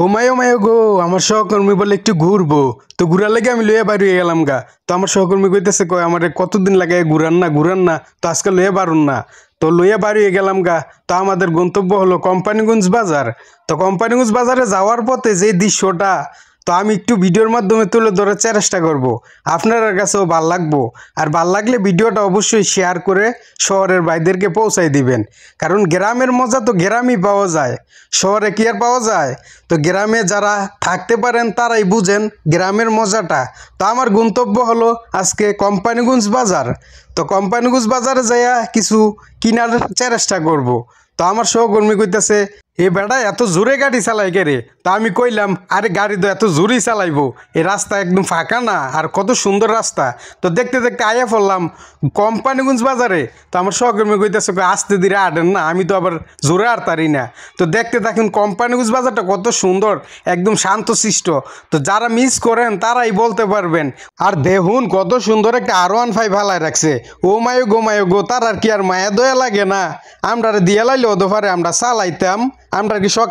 ও mayo গো, আমার সহকর্মী বলে একটু ঘুরবো। তো ঘুরার লাগে আমি লইয়া বাড়ি হয়ে গেলাম গা। তো আমার সহকর্মী কইতেছে কয় আমার কতদিন লাগে ঘুরান না তো আজকে লইয়া বাড়ুন না। তো লইয়া বাড়ি হয়ে গেলাম গা। তো আমাদের গন্তব্য হলো কোম্পানিগঞ্জ বাজার। তো কোম্পানিগঞ্জ বাজারে যাওয়ার পথে যে দৃশ্যটা, তো আমি একটু ভিডিওর মাধ্যমে তুলে ধরার চেষ্টা করব। আপনার কাছেও ভাল লাগবো। আর ভাল লাগলে ভিডিওটা অবশ্যই শেয়ার করে শহরের ভাইদেরকে পৌঁছাই দিবেন। কারণ গ্রামের মজা তো গ্রামই পাওয়া যায়, শহরে কি আর পাওয়া যায়? তো গ্রামে যারা থাকতে পারেন তারাই বুঝেন গ্রামের মজাটা। তো আমার গন্তব্য হলো আজকে কোম্পানিগঞ্জ বাজার। তো কোম্পানিগঞ্জ বাজারে যাইয়া কিছু কিনার চেষ্টা করব। তো আমার সহকর্মী কইতেছে, এ বেটা এত জোরে গাড়ি চালাই কে রে? তা আমি কইলাম, আরে গাড়ি তো এত জোরেই চালাইবো, এই রাস্তা একদম ফাঁকা না, আর কত সুন্দর রাস্তা। তো দেখতে দেখতে আয়া পড়লাম কোম্পানিগঞ্জ বাজারে। তো আমার সহকর্মী কইতেছে আস্তে ধীরে আটেন না, আমি তো আবার জোরে আটতারি না। তো দেখতে থাকুন কোম্পানিগঞ্জ বাজারটা কত সুন্দর, একদম শান্তশিষ্ট। তো যারা মিস করেন তারাই বলতে পারবেন। আর দেখুন কত সুন্দর একটা R15 ভালাই রাখছে। ও মায়ো গো, তার আর কি আর মায়া দয়া লাগে না? আমরা দিয়া লাইলে ওদের পারে আমরা চালাইতাম, আমরা কি শখ